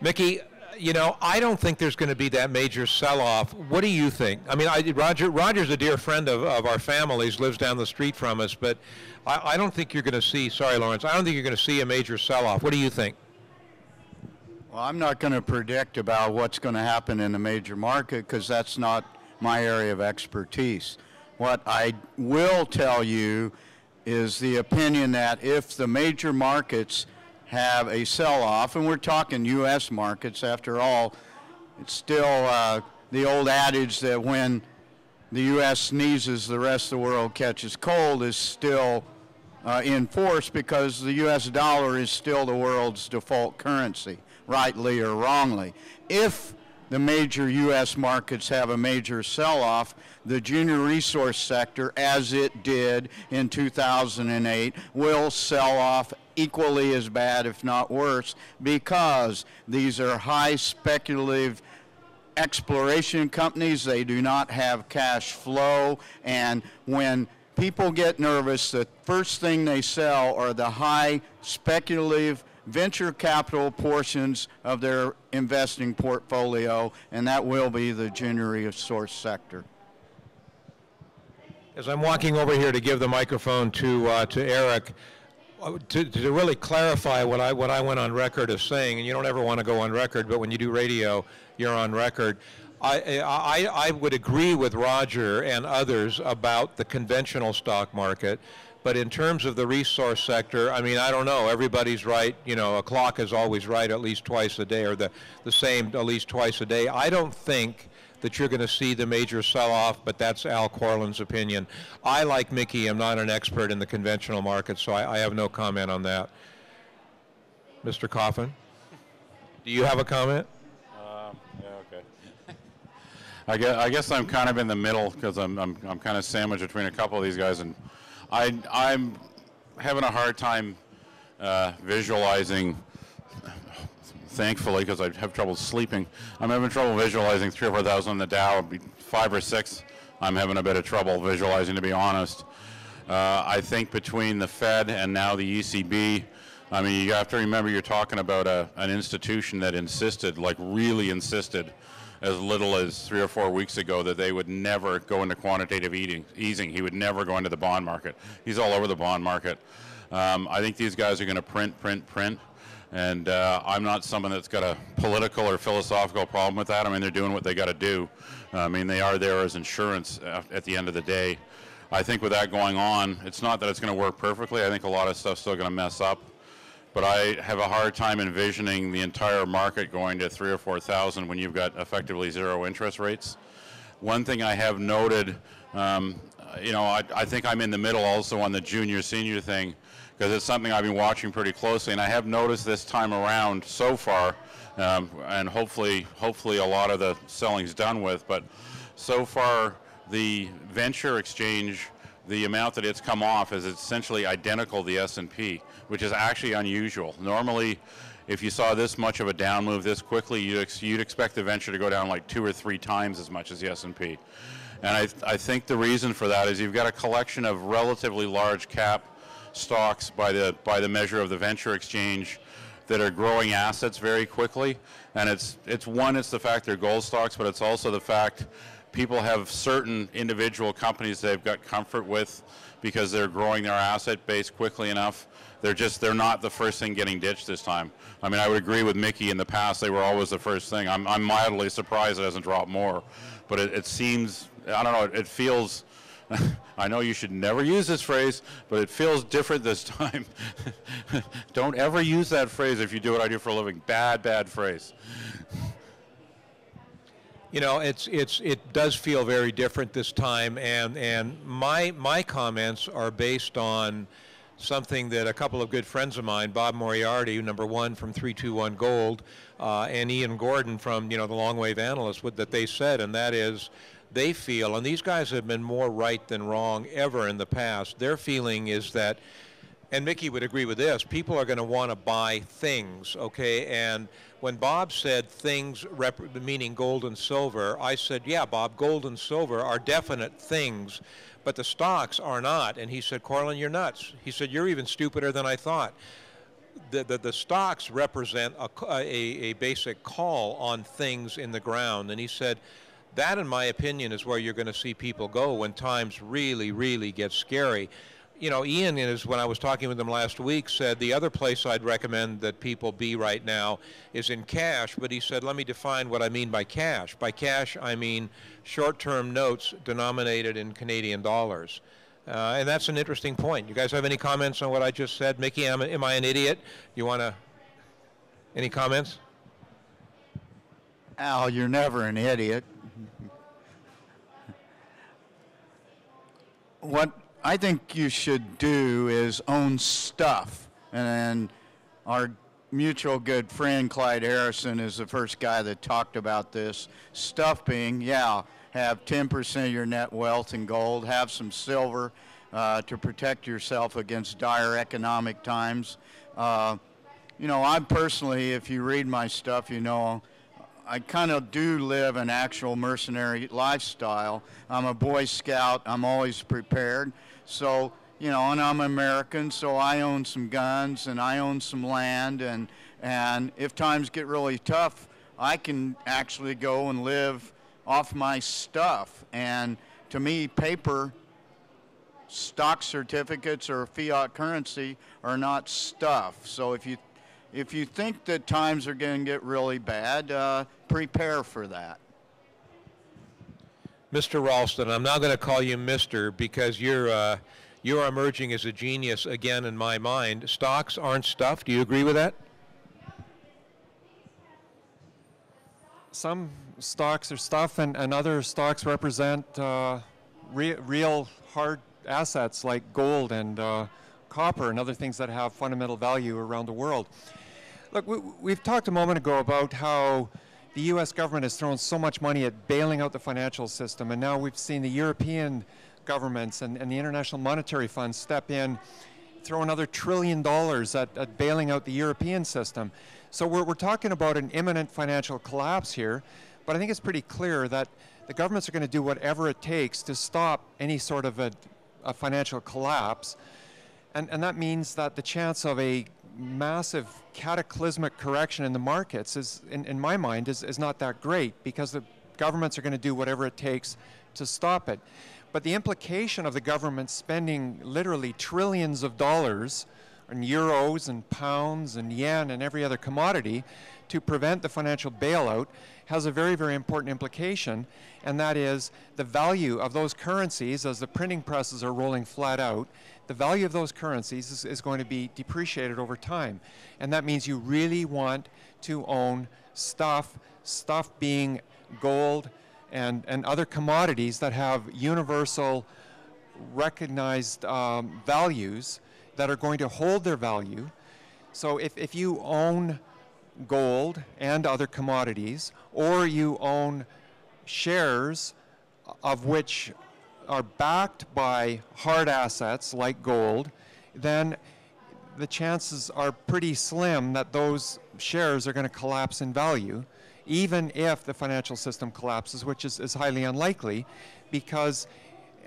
Mickey, you know, I don't think there's going to be that major sell-off. What do you think? I mean, Roger's a dear friend of our families, lives down the street from us, but I don't think you're going to see, sorry, Lawrence, I don't think you're going to see a major sell-off. What do you think? Well, I'm not going to predict about what's going to happen in the major market because that's not my area of expertise. What I will tell you is the opinion that if the major markets have a sell-off, and we're talking U.S. markets after all, it's still the old adage that when the U.S. sneezes, the rest of the world catches cold is still in force because the U.S. dollar is still the world's default currency, rightly or wrongly. If the major U.S. markets have a major sell-off, the junior resource sector, as it did in 2008, will sell off equally as bad, if not worse, because these are high speculative exploration companies. They do not have cash flow, and when people get nervous, the first thing they sell are the high speculative venture capital portions of their investing portfolio, and that will be the junior resource sector. As I'm walking over here to give the microphone to Eric, to really clarify what I went on record as saying, and you don't ever want to go on record, but when you do radio, you're on record. I would agree with Roger and others about the conventional stock market. But in terms of the resource sector, I mean, I don't know. Everybody's right. You know, a clock is always right at least twice a day, or the same at least twice a day. I don't think that you're going to see the major sell-off, but that's Al Corlin's opinion. I, like Mickey, am not an expert in the conventional market, so I have no comment on that. Mr. Coffin, do you have a comment? Yeah, okay. I guess I'm kind of in the middle because I'm kind of sandwiched between a couple of these guys, and I'm having a hard time visualizing, thankfully, because I have trouble sleeping. I'm having trouble visualizing 3,000 or 4,000 on the Dow. 5 or 6, I'm having a bit of trouble visualizing, to be honest. I think between the Fed and now the ECB, I mean, you have to remember you're talking about an institution that insisted, like really insisted, as little as 3 or 4 weeks ago, that they would never go into quantitative easing. He would never go into the bond market. He's all over the bond market. I think these guys are going to print. And I'm not someone that's got a political or philosophical problem with that. I mean, they're doing what they got to do. I mean, they are there as insurance at the end of the day. I think with that going on, it's not that it's going to work perfectly. I think a lot of stuff's still going to mess up. But I have a hard time envisioning the entire market going to 3,000 or 4,000 when you've got effectively zero interest rates. One thing I have noted, you know, I think I'm in the middle also on the junior-senior thing, because it's something I've been watching pretty closely, and I have noticed this time around so far, and hopefully a lot of the selling's done with, but so far the venture exchange, the amount that it's come off is essentially identical to the S&P, which is actually unusual. Normally, if you saw this much of a down move this quickly, you'd expect the venture to go down like 2 or 3 times as much as the S&P. And I think the reason for that is you've got a collection of relatively large cap stocks by the measure of the venture exchange that are growing assets very quickly. And it's the fact they're gold stocks, but it's also the fact people have certain individual companies they've got comfort with because they're growing their asset base quickly enough. They're not the first thing getting ditched this time. I mean, I would agree with Mickey in the past, they were always the first thing. I'm mildly surprised it hasn't dropped more, but it seems, I don't know, it feels, I know you should never use this phrase, but it feels different this time. Don't ever use that phrase if you do what I do for a living. Bad phrase. You know, it does feel very different this time, and my comments are based on something that a couple of good friends of mine, Bob Moriarty, number one from 321 Gold, and Ian Gordon from, the Long Wave Analyst, that they said, and that is they feel, and these guys have been more right than wrong ever in the past, their feeling is that, and Mickey would agree with this, people are going to want to buy things, okay? And when Bob said things, meaning gold and silver, I said, yeah, Bob, gold and silver are definite things, but the stocks are not. And he said, Corlin, you're nuts. He said, you're even stupider than I thought. the stocks represent a basic call on things in the ground. And he said, that, in my opinion, is where you're going to see people go when times really, really get scary. You know, Ian, when I was talking with him last week, said the other place I'd recommend that people be right now is in cash, but he said, let me define what I mean by cash. By cash, I mean short-term notes denominated in Canadian dollars. And that's an interesting point. You guys have any comments on what I just said? Mickey, am I an idiot? You want to, any comments? Al, you're never an idiot. What I think you should do is own stuff. And our mutual good friend Clyde Harrison is the first guy that talked about this. Stuff being, yeah, have 10% of your net wealth in gold, have some silver to protect yourself against dire economic times. You know, I personally, if you read my stuff, you know, I kind of do live an actual mercenary lifestyle. I'm a Boy Scout. I'm always prepared. So, you know, and I'm American, so I own some guns and I own some land. And if times get really tough, I can actually go and live off my stuff. And to me, paper, stock certificates or fiat currency are not stuff. So if you think that times are going to get really bad, prepare for that. Mr. Ralston, I'm now going to call you Mr. because you're emerging as a genius again in my mind. Stocks aren't stuff. Do you agree with that? Some stocks are stuff, and other stocks represent real hard assets like gold and copper and other things that have fundamental value around the world. Look, we've talked a moment ago about how the U.S. government has thrown so much money at bailing out the financial system, and now we've seen the European governments and the International Monetary Fund step in, throw another $1 trillion at bailing out the European system. So we're talking about an imminent financial collapse here, but I think it's pretty clear that the governments are going to do whatever it takes to stop any sort of a financial collapse, and that means that the chance of a massive cataclysmic correction in the markets is, in my mind, is not that great, because the governments are going to do whatever it takes to stop it. But the implication of the government spending literally trillions of dollars in euros and pounds and yen and every other commodity to prevent the financial bailout has a very, very important implication, and that is the value of those currencies, as the printing presses are rolling flat out, the value of those currencies is going to be depreciated over time. And that means you really want to own stuff being gold and other commodities that have universal recognized values that are going to hold their value. So if you own gold and other commodities, or you own shares of which are backed by hard assets like gold, then the chances are pretty slim that those shares are going to collapse in value, even if the financial system collapses, which is highly unlikely, because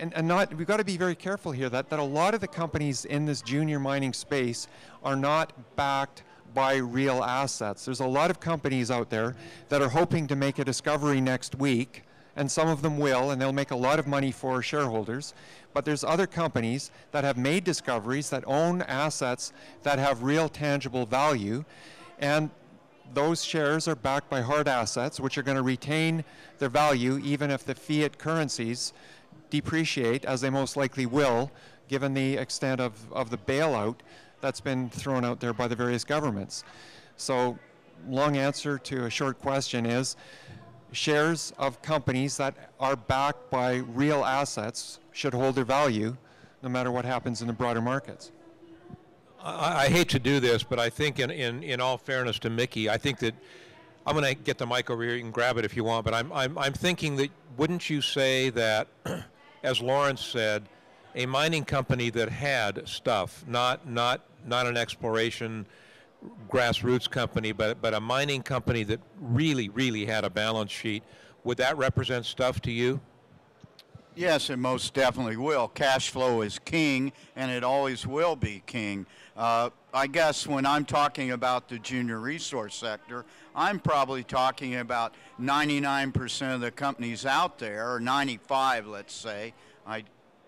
we've got to be very careful here that a lot of the companies in this junior mining space are not backed by real assets. There's a lot of companies out there that are hoping to make a discovery next week, and some of them will, and they'll make a lot of money for shareholders. But there's other companies that have made discoveries that own assets that have real tangible value, and those shares are backed by hard assets, which are going to retain their value even if the fiat currencies depreciate, as they most likely will, given the extent of the bailout that's been thrown out there by the various governments. So, long answer to a short question is, shares of companies that are backed by real assets should hold their value no matter what happens in the broader markets. I hate to do this, but I think in all fairness to Mickey, I think that I'm going to get the mic over here. You can grab it if you want, but I'm thinking that, wouldn't you say that, as Lawrence said, a mining company that had stuff, not an exploration grassroots company, but a mining company that really had a balance sheet, would that represent stuff to you? Yes, it most definitely will. Cash flow is king, and it always will be king. I guess when I'm talking about the junior resource sector, I'm probably talking about 99% of the companies out there, or 95, let's say. I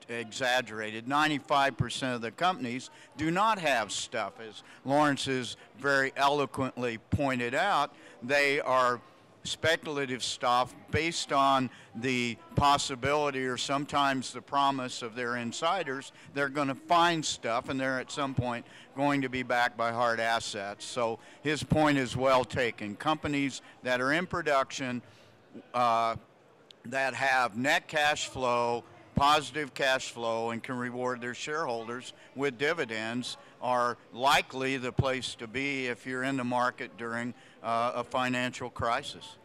exaggerated. 95% of the companies do not have stuff. As Lawrence has very eloquently pointed out, they are speculative stuff based on the possibility or sometimes the promise of their insiders. They're going to find stuff, and they're at some point going to be backed by hard assets. So his point is well taken. Companies that are in production, that have net cash flow, positive cash flow, and can reward their shareholders with dividends are likely the place to be if you're in the market during a financial crisis.